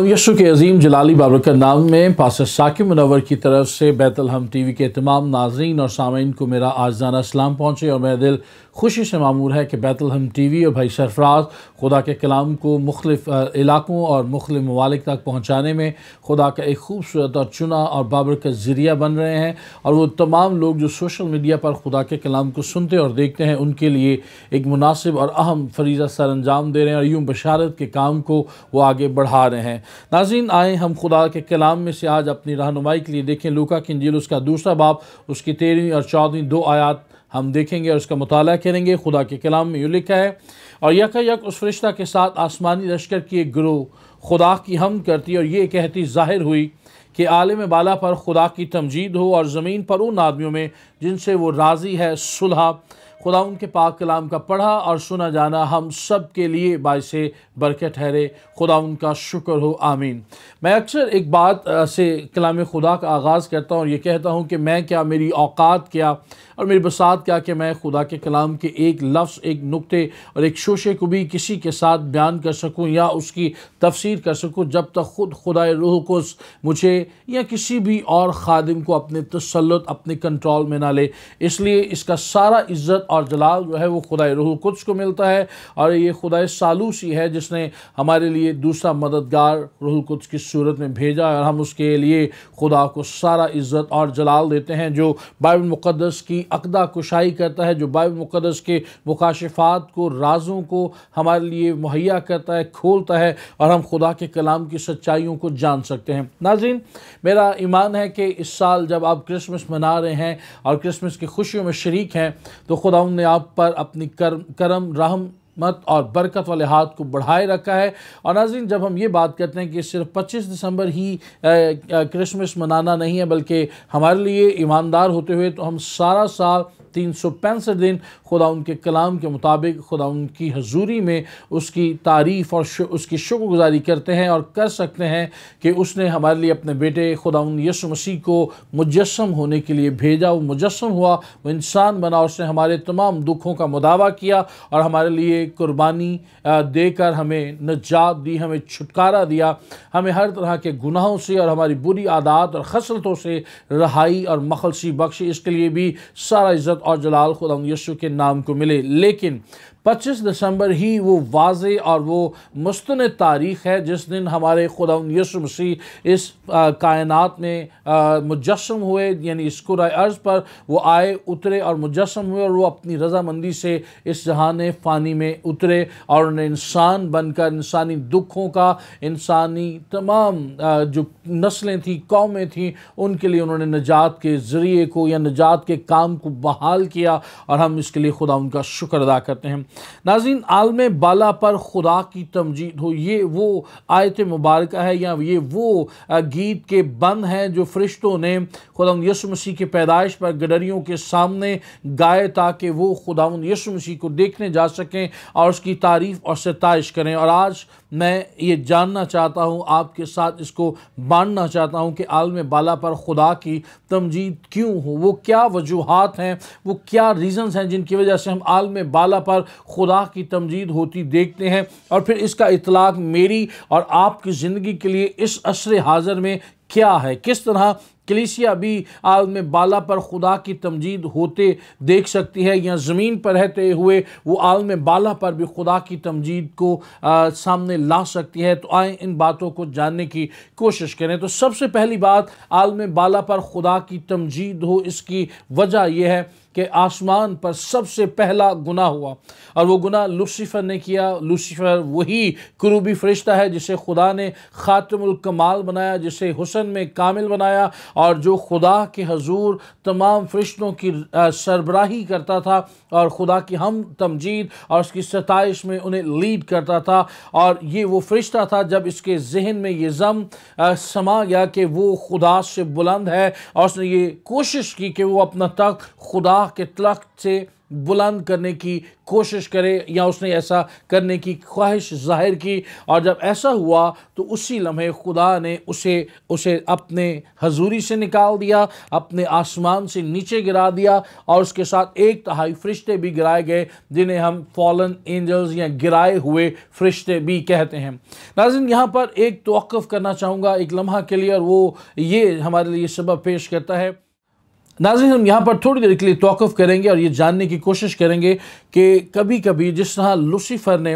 यीशु के अजीम जलाली बाबरकत नाम में पास्टर शाकिब मुनव्वर की तरफ से बैतलहम टीवी के तमाम नाजरीन और सामीन को मेरा आज़ाना सलाम पहुँचे और मेरा दिल खुशी से मामूर है कि बैतलहम टीवी और भाई सरफराज खुदा के कलाम को मुख्तलिफ़ इलाकों और मुख्तलिफ़ ममालिक तक पहुँचाने में खुदा का एक खूबसूरत और चुना और बाबरकत ज़रिया बन रहे हैं। और वो तमाम लोग जो सोशल मीडिया पर खुदा के कलाम को सुनते और देखते हैं उनके लिए एक मुनासिब और अहम फरीज़ा सर अंजाम दे रहे हैं और यूँ बशारत के काम को वो आगे बढ़ा रहे हैं। नाज़रीन, आए हम खुदा के कलाम में से आज अपनी रहनुमाई के लिए देखें लूका की इंजील उसका दूसरा बाब उसकी 13वीं और 14वीं 2 आयात हम देखेंगे और उसका मुताला करेंगे। खुदा के कलाम में यूँ लिखा है, और यकायक उस फरिश्ता के साथ आसमानी लश्कर की एक गिरोह खुदा की हम करती और ये कहती ज़ाहिर हुई कि आलिम बाला पर खुदा की तमजीद हो और ज़मीन पर उन आदमियों में जिनसे वो राज़ी है सुलह। खुदा उनके पाक कलाम का पढ़ा और सुना जाना हम सब के लिए बाइसे बरकत ठहरे। खुदा उनका शुक्र हो, आमीन। मैं अक्सर एक बात से कलाम खुदा का आगाज़ करता हूँ और ये कहता हूँ कि मैं क्या, मेरी औकात क्या और मेरी बसात क्या कि मैं खुदा के कलाम के एक लफ्ज़, एक नुक्ते और एक शोशे को भी किसी के साथ बयान कर सकूँ या उसकी तफसीर कर सकूँ जब तक खुद खुदा रूह कुद्स मुझे या किसी भी और ख़ादिम को अपने तसल्लुत, अपने कंट्रोल में ना ले। इसलिए इसका सारा इज़्ज़त और जलाल जो है वो खुदा रूह कुद्स को मिलता है और ये खुदा सालूसी है जिसने हमारे लिए दूसरा मददगार रूह कुद्स की सूरत में भेजा और हम उसके लिए खुदा को सारा इज़्ज़त और जलाल देते हैं, जो बाइबल मुक़द्दस की अक़दा कुशाई करता है, जो बाइबल मुक़द्दस के मुकाशिफ़ात को, राज़ों को हमारे लिए मुहैया करता है, खोलता है और हम खुदा के कलाम की सच्चाइयों को जान सकते हैं। नाज़रीन, मेरा ईमान है कि इस साल जब आप क्रिसमस मना रहे हैं और क्रिसमस की खुशियों में शरीक हैं तो खुदा ने आप पर अपनी करम रहमत और बरकत वाले हाथ को बढ़ाए रखा है। और नाज़रीन, जब हम ये बात करते हैं कि सिर्फ 25 दिसंबर ही क्रिसमस मनाना नहीं है बल्कि हमारे लिए ईमानदार होते हुए तो हम सारा साल 365 दिन खुदा उनके कलाम के मुताबिक खुदा उनकी हजूरी में उसकी तारीफ़ और उसकी शुक्रगुजारी करते हैं और कर सकते हैं कि उसने हमारे लिए अपने बेटे खुदा यीशु मसीह को मुजस्सम होने के लिए भेजा। वो मुजस्सम हुआ, वो इंसान बना, उसने हमारे तमाम दुखों का मुदावा किया और हमारे लिए कुर्बानी देकर हमें नजात दी, हमें छुटकारा दिया, हमें हर तरह के गुनाहों से और हमारी बुरी आदत और खसलतों से रहाई और मखलसी बख्शी। इसके लिए भी सारा इज़्ज़त और जलाल खुदा यीशु के नाम को मिले। लेकिन 25 दिसंबर ही वो वाज़े और वो मुस्तनद तारीख़ है जिस दिन हमारे खुदा यीशु मसीह इस कायनात में मुजस्सम हुए, यानी इस कुराए अर्ज़ पर वो आए, उतरे और मुजस्सम हुए और वो अपनी रज़ामंदी से इस जहान फ़ानी में उतरे और उन्हें इंसान बनकर इंसानी दुखों का, इंसानी तमाम जो नस्लें थी, कौमें थीं, उनके लिए उन्होंने निजात के ज़रिए को या निजात के काम को बहाल किया और हम इसके लिए खुदा उनका शुक्र अदा करते हैं। नाज़रीन, आलमे बाला पर खुदा की तमजीद हो, ये वो आयत मुबारक है या ये वो गीत के बंद हैं जो फरिश्तों ने खुदा यीशु मसीह की पैदाइश पर गडरियों के सामने गाए ताकि वो खुदा यीशु मसीह को देखने जा सकें और उसकी तारीफ़ और सताइश करें। और आज मैं ये जानना चाहता हूँ, आपके साथ इसको बांटना चाहता हूँ कि आलमे बाला पर खुदा की तमजीद क्यों हो, वो क्या वजूहात हैं, वो क्या रीज़न्स हैं जिनकी वजह से हम आलमे बाला पर खुदा की तमजीद होती देखते हैं और फिर इसका इतलाक़ मेरी और आपकी ज़िंदगी के लिए इस असर हाज़िर में क्या है, किस तरह कलीसिया भी आलमे बाला पर खुदा की तमजीद होते देख सकती है या ज़मीन पर रहते हुए वो आलमे बाला पर भी खुदा की तमजीद को सामने ला सकती है। तो आए इन बातों को जानने की कोशिश करें। तो सबसे पहली बात, आलमे बाला पर खुदा की तमजीद हो, इसकी वजह यह है कि आसमान पर सबसे पहला गुनाह हुआ और वो गुनाह लूसीफ़र ने किया। लूसीफ़र वही कुरूबी फरिश्ता है जिसे खुदा ने ख़ातिमुल कमाल बनाया, जिसे हुस्न में कामिल बनाया और जो खुदा के हजूर तमाम फरिश्तों की सरबराही करता था और खुदा की हम तमजीद और उसकी सताइश में उन्हें लीड करता था। और ये वो फरिश्ता था जब इसके जहन में ये ज़म समा गया कि वो खुदा से बुलंद है और उसने ये कोशिश की कि वो अपना तख्त खुदा के तख्त से बुलंद करने की कोशिश करे या उसने ऐसा करने की ख्वाहिश जाहिर की, और जब ऐसा हुआ तो उसी लम्हे खुदा ने उसे अपने हजूरी से निकाल दिया, अपने आसमान से नीचे गिरा दिया, और उसके साथ 1/3 फरिश्ते भी गिराए गए, जिन्हें हम फॉलन एंजल्स या गिराए हुए फरिश्ते भी कहते हैं। नाज़रीन, यहाँ पर एक तवक्कुफ करना चाहूँगा एक लम्हा के लिए, और वो ये हमारे लिए सबब पेश करता है। नाज़रीन, हम यहाँ पर थोड़ी देर के लिए तौक़ुफ़ करेंगे और ये जानने की कोशिश करेंगे कि कभी कभी जिस तरह लूसीफ़र ने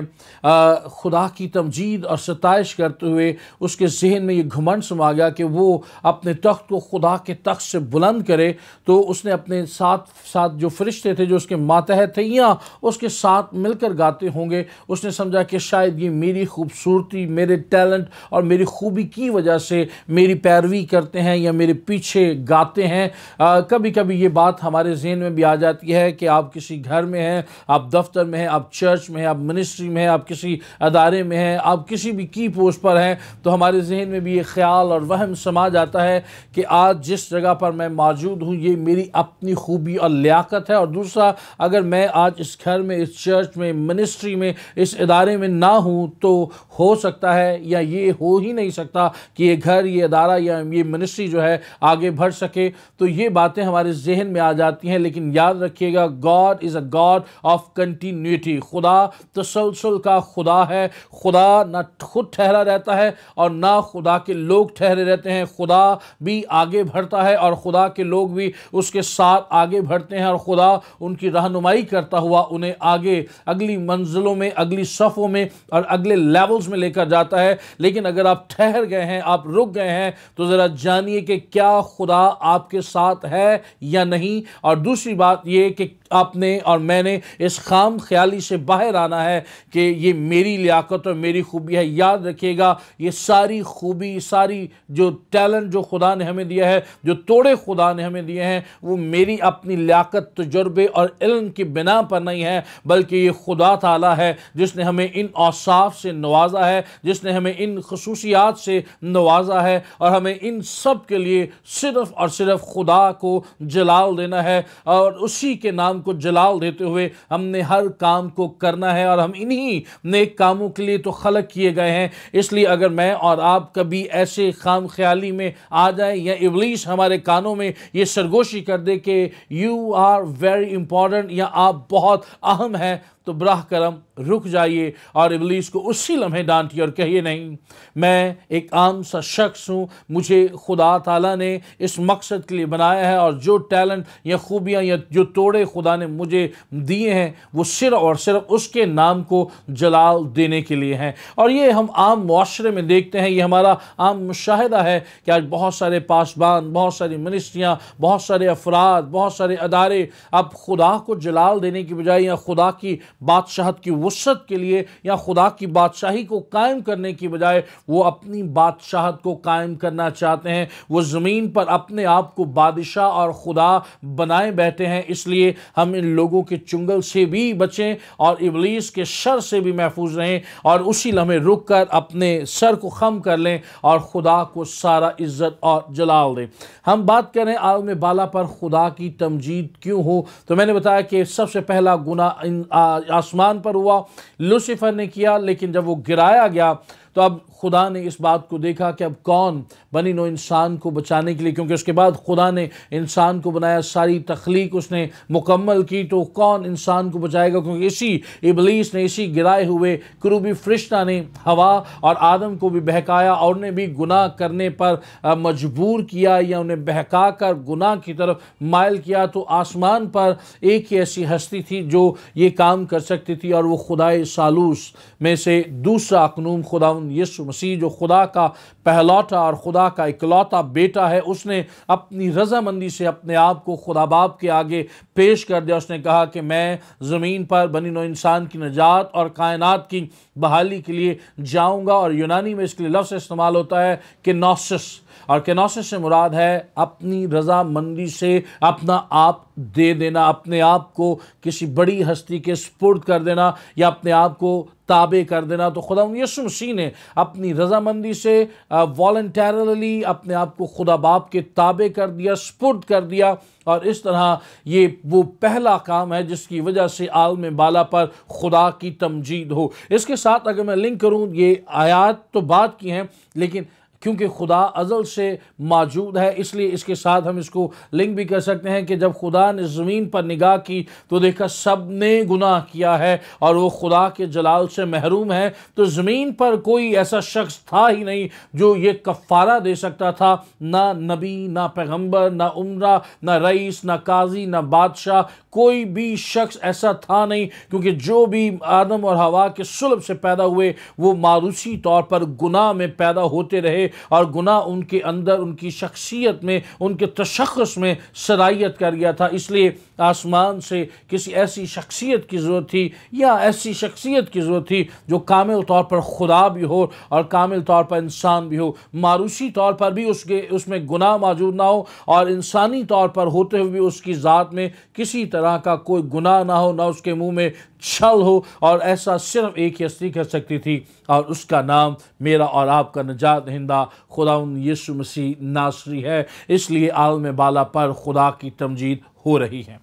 खुदा की तमजीद और सताइश करते हुए उसके जहन में ये घमंड समा गया कि वो अपने तख्त को खुदा के तख्त से बुलंद करे, तो उसने अपने साथ जो फरिश्ते थे जो उसके मातहत थे या उसके साथ मिलकर गाते होंगे, उसने समझा कि शायद ये मेरी खूबसूरती, मेरे टैलेंट और मेरी खूबी की वजह से मेरी पैरवी करते हैं या मेरे पीछे गाते हैं। कभी कभी ये बात हमारे जहन में भी आ जाती है कि आप किसी घर में हैं, आप दफ्तर में हैं, आप चर्च में हैं, आप मिनिस्ट्री में हैं, आप किसी अदारे में हैं, आप किसी भी की पोस्ट पर हैं, तो हमारे जहन में भी ये ख्याल और वहम समा जाता है कि आज जिस जगह पर मैं मौजूद हूँ ये मेरी अपनी खूबी और लियाकत है। और दूसरा, अगर मैं आज इस घर में, इस चर्च में, मिनिस्ट्री में, इस इदारे में ना हूँ तो हो सकता है या ये हो ही नहीं सकता कि ये घर, ये इदारा या ये मिनिस्ट्री जो है आगे बढ़ सके। तो ये बातें हमारे जहन में आ जाती हैं, लेकिन याद रखिएगा, God is a God of continuity. खुदा तसलसल का खुदा है। खुदा ना खुद ठहरा रहता है और ना खुदा के लोग ठहरे रहते हैं। खुदा भी आगे बढ़ता है और खुदा के लोग भी उसके साथ आगे बढ़ते हैं, और खुदा उनकी रहनुमाई करता हुआ उन्हें आगे अगली मंजिलों में, अगली सफ़ों में और अगले लेवल्स में लेकर जाता है। लेकिन अगर आप ठहर गए हैं, आप रुक गए हैं, तो ज़रा जानिए कि क्या खुदा आपके साथ है या नहीं। और दूसरी बात यह कि आपने और मैंने इस खाम ख्याली से बाहर आना है कि ये मेरी लियाकत और मेरी खूबी है। याद रखिएगा, ये सारी खूबी, सारी जो टैलेंट जो खुदा ने हमें दिया है, जो तोड़े खुदा ने हमें दिए हैं, वो मेरी अपनी लियाकत, तजुर्बे और इल्म की बिना पर नहीं है, बल्कि ये खुदा ताला है जिसने हमें इन औसाफ से नवाजा है, जिसने हमें इन खसूसियात से नवाजा है, और हमें इन सब के लिए सिर्फ़ और सिर्फ खुदा को जलाल देना है। और उसी के नाम को जलाल देते हुए हमने हर काम को करना है, और हम इन्हीं नेक कामों के लिए तो खलक किए गए हैं। इसलिए अगर मैं और आप कभी ऐसे खाम ख्याली में आ जाए या इब्लीस हमारे कानों में ये सरगोशी कर दे कि यू आर वेरी इंपॉर्टेंट या आप बहुत अहम हैं, तो बराह करम रुक जाइए और इब्लीस को उसी लम्हे डांटिए और कहिए, नहीं, मैं एक आम सा शख्स हूँ, मुझे खुदा ताला ने इस मकसद के लिए बनाया है, और जो टैलेंट या खूबियाँ या जो तोड़े खुदा ने मुझे दिए हैं वो सिर्फ और सिर्फ उसके नाम को जलाल देने के लिए हैं। और ये हम आम मुआशरे में देखते हैं, ये हमारा आम मुशाहिदा है कि आज बहुत सारे पासबान, बहुत सारी मिनिस्ट्रियाँ, बहुत सारे अफराद, बहुत सारे अदारे अब खुदा को जलाल देने की बजाय या खुदा की बादशाहत की वुसअत के लिए या खुदा की बादशाही को कायम करने की बजाय वो अपनी बादशाहत को कायम करना चाहते हैं। वो ज़मीन पर अपने आप को बादशाह और खुदा बनाए बैठे हैं। इसलिए हम इन लोगों के चुंगल से भी बचें और इब्लीस के शर से भी महफूज रहें, और उसी लम्हे रुक कर अपने सर को खम कर लें और खुदा को सारा इज़्ज़त और जलाल दें। हम बात करें आलम बाला पर खुदा की तमजीद क्यों हो, तो मैंने बताया कि सबसे पहला गुनाह आसमान पर हुआ, लूसीफर ने किया। लेकिन जब वो गिराया गया तो अब खुदा ने इस बात को देखा कि अब कौन बनी नो इंसान को बचाने के लिए, क्योंकि उसके बाद खुदा ने इंसान को बनाया, सारी तख्लीक उसने मुकम्मल की, तो कौन इंसान को बचाएगा, क्योंकि इसी इब्लीस ने, इसी गिराए हुए कुरूबी फरिश्ता ने हवा और आदम को भी बहकाया और उन्हें भी गुनाह करने पर मजबूर किया या उन्हें बहका कर गुनाह की तरफ मायल किया। तो आसमान पर एक ही ऐसी हस्ती थी जो ये काम कर सकती थी, और वो खुदाए सालूस में से दूसरा अकनूम खुदा यीशु मसीह, जो खुदा का पहलौठा और खुदा का इकलौता बेटा है, उसने अपनी रजामंदी से अपने आप को खुदा बाप के आगे पेश कर दिया। उसने कहा कि मैं ज़मीन पर बनी नो इंसान की निजात और कायनात की बहाली के लिए जाऊंगा, और यूनानी में इसके लिए लफ्ज़ इस्तेमाल होता है कि नौसिस, और केनोसिस से मुराद है अपनी रजामंदी से अपना आप दे देना, अपने आप को किसी बड़ी हस्ती के सुपुर्द कर देना या अपने आप को ताबे कर देना। तो खुदा यीशु मसीह ने अपनी रजामंदी से वॉलंटरली अपने आप को खुदा बाप के ताबे कर दिया, सुपुर्द कर दिया। और इस तरह ये वो पहला काम है जिसकी वजह से आलम बाला पर खुदा की तमजीद हो। इसके साथ अगर मैं लिंक करूँ, ये आयात तो बात की हैं, लेकिन क्योंकि खुदा अज़ल से मौजूद है इसलिए इसके साथ हम इसको लिंक भी कर सकते हैं कि जब खुदा ने ज़मीन पर निगाह की तो देखा सब ने गुनाह किया है और वो खुदा के जलाल से महरूम है। तो ज़मीन पर कोई ऐसा शख्स था ही नहीं जो ये कफ़ारा दे सकता था, ना नबी, ना पैगंबर, ना उमरा, ना रईस, ना काजी, ना बादशाह, कोई भी शख्स ऐसा था नहीं। क्योंकि जो भी आदम और हवा के सुलभ से पैदा हुए वो मारूसी तौर पर गुनाह में पैदा होते रहे और गुनाह उनके अंदर, उनकी शख्सियत में, उनके तशख़्ख़ुस में सरायत कर गया था। इसलिए आसमान से किसी ऐसी शख्सियत की ज़रूरत थी या ऐसी शख्सियत की ज़रूरत थी जो कामिल तौर पर खुदा भी हो और कामिल तौर पर इंसान भी हो। मारूसी तौर पर भी उसमें गुनाह मौजूद ना हो और इंसानी तौर पर होते हुए भी उसकी ज़ात में किसी तरह का कोई गुनाह ना हो, ना उसके मुंह में छल हो। और ऐसा सिर्फ एक ही हस्ती कर सकती थी और उसका नाम मेरा और आपका निजात दहिंदा खुदावंद यीशु मसीह नासरी है। इसलिए आलम बाला पर खुदा की तमजीद हो रही है।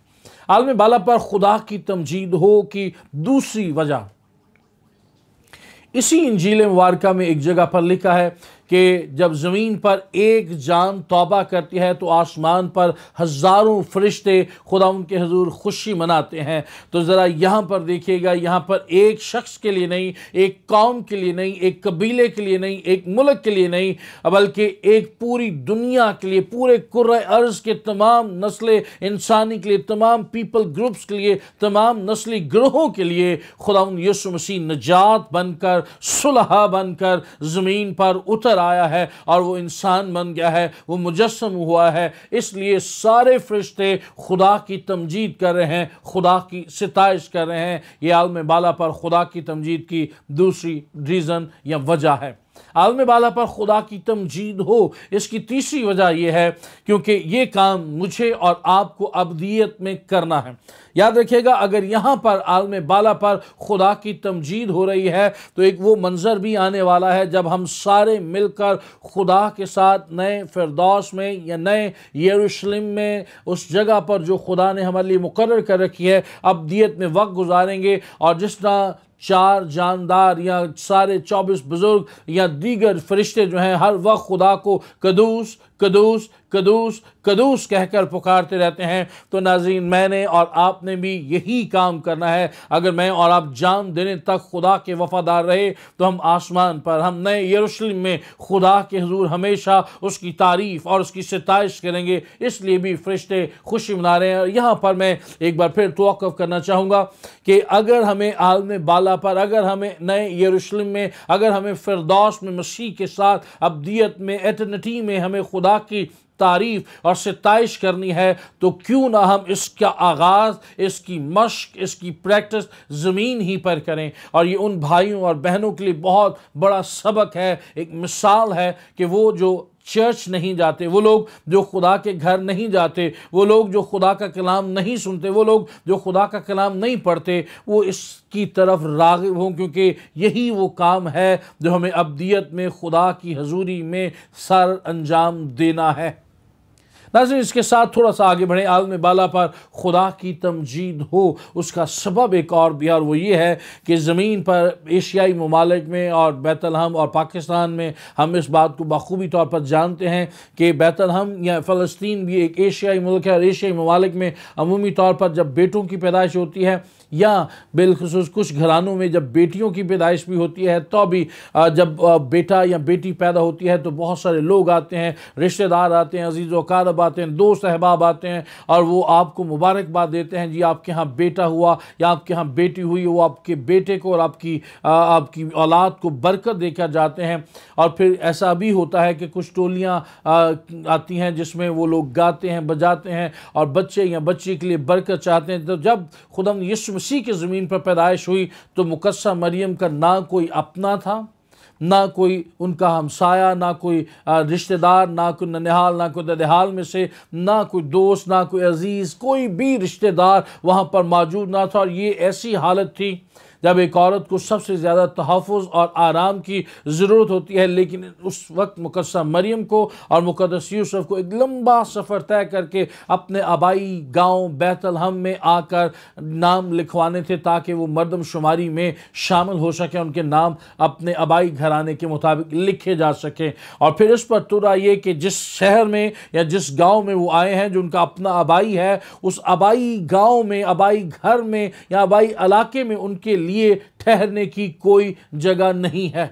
आलम बाला पर खुदा की तमजीद हो कि दूसरी वजह इसी इंजील मुबारका में एक जगह पर लिखा है कि जब ज़मीन पर एक जान तौबा करती है तो आसमान पर हज़ारों फरिश्ते खुदा उनके हुज़ूर खुशी मनाते हैं। तो ज़रा यहाँ पर देखिएगा, यहाँ पर एक शख्स के लिए नहीं, एक कौम के लिए नहीं, एक कबीले के लिए नहीं, एक मुल्क के लिए नहीं, बल्कि एक पूरी दुनिया के लिए, पूरे कुर्रे अर्ज़ के तमाम नस्ल इंसानी के लिए, तमाम पीपल ग्रुप्स के लिए, तमाम नस्ली ग्रोहों के लिए खुदा यीशु मसीह निजात बनकर, सुलह बनकर ज़मीन पर उतर आया है और वो इंसान बन गया है, वो मुजस्सम हुआ है। इसलिए सारे फरिश्ते खुदा की तमजीद कर रहे हैं, खुदा की सिताइश कर रहे हैं। ये आलम बाला पर खुदा की तमजीद की दूसरी रीज़न या वजह है। आलम बाला पर खुदा की तमजीद हो, इसकी तीसरी वजह यह है क्योंकि ये काम मुझे और आपको अबदियत में करना है। याद रखिएगा, अगर यहाँ पर आलम बाला पर खुदा की तमजीद हो रही है तो एक वो मंजर भी आने वाला है जब हम सारे मिलकर खुदा के साथ नए फिरदौस में या नए यरूशलेम में, उस जगह पर जो खुदा ने हमारे लिए मुकर्रर कर रखी है, अबदियत में वक्त गुजारेंगे। और जिस तरह चार जानदार या सारे 24 बुजुर्ग या दीगर फरिश्ते जो हैं हर वक्त खुदा को कदूस कदूस कदूस कदूस कहकर पुकारते रहते हैं, तो नाज़रीन मैंने और आपने भी यही काम करना है। अगर मैं और आप जान देने तक खुदा के वफादार रहे तो हम आसमान पर, हम नए यरूशलेम में खुदा के हुजूर हमेशा उसकी तारीफ़ और उसकी सिताइश करेंगे। इसलिए भी फरिश्ते खुशी मना रहे हैं। और यहाँ पर मैं एक बार फिर तवक्कुफ़ करना चाहूँगा कि अगर हमें आलम बाला पर, अगर हमें नए यरूशलेम में, अगर हमें फिरदौस में मसीह के साथ अबदियत में, एटर्निटी में हमें खुदा की तारीफ और सिताइश करनी है, तो क्यों ना हम इसका आगाज़, इसकी मश्क, इसकी प्रैक्टिस ज़मीन ही पर करें। और ये उन भाइयों और बहनों के लिए बहुत बड़ा सबक है, एक मिसाल है कि वो जो चर्च नहीं जाते, वो लोग जो खुदा के घर नहीं जाते, वो लोग जो खुदा का कलाम नहीं सुनते, वो लोग जो खुदा का कलाम नहीं पढ़ते, वो इसकी तरफ राग़िब हों, क्योंकि यही वो काम है जो हमें अबदियत में खुदा की हजूरी में सर अंजाम देना है। नाज़रीन, इसके साथ थोड़ा सा आगे बढ़ें। आलम बाला पर खुदा की तमजीद हो, उसका सबब एक और भी है, और वो ये है कि ज़मीन पर एशियाई ममालिक में और बैतलहम और पाकिस्तान में हम इस बात को बखूबी तौर पर जानते हैं कि बैतलहम या फ़लस्तीन भी एक एशियाई मुल्क है। और एशियाई ममालिक में अमूमी तौर पर जब बेटों की पैदाइश होती है या बिलखुसूस कुछ घरानों में जब बेटियों की पैदाइश भी होती है, तो भी जब बेटा या बेटी पैदा होती है तो बहुत सारे लोग आते हैं, रिश्तेदार आते हैं, अजीज़ व अक़ारब आते हैं, दोस्त अहबाब आते हैं और वो आपको मुबारकबाद देते हैं, जी आपके यहाँ बेटा हुआ या आपके यहाँ बेटी हुई। वो आपके बेटे को और आपकी औलाद को बरकत देकर जाते हैं। और फिर ऐसा भी होता है कि कुछ टोलियाँ आती हैं जिसमें वो लोग गाते हैं, बजाते हैं और बच्चे या बच्ची के लिए बरकत चाहते हैं। तो जब खुदावंद यीशु मसीह की ज़मीन पर पैदाइश हुई तो मुकद्दसा मरियम का ना कोई अपना था, ना कोई उनका हमसाया, ना कोई रिश्तेदार, ना कोई ननिहाल, ना कोई ददेहाल में से, ना कोई दोस्त, ना कोई अजीज़, कोई भी रिश्तेदार वहाँ पर मौजूद ना था। और ये ऐसी हालत थी जब एक औरत को सबसे ज़्यादा तहफ़्फ़ुज़ और आराम की ज़रूरत होती है, लेकिन उस वक्त मुक़द्दसा मरियम को और मुक़द्दस यूसुफ़ को एक लंबा सफ़र तय करके अपने आबाई गांव बैतलहम में आकर नाम लिखवाने थे, ताकि वो मर्दमशुमारी में शामिल हो सकें, उनके नाम अपने आबाई घराने के मुताबिक लिखे जा सकें। और फिर इस पर तुरा ये कि जिस शहर में या जिस गाँव में वो आए हैं, जो उनका अपना आबाई है, उस आबाई गाँव में, आबाई घर में या आबाई इलाके में उनके लिए ठहरने की कोई जगह नहीं है।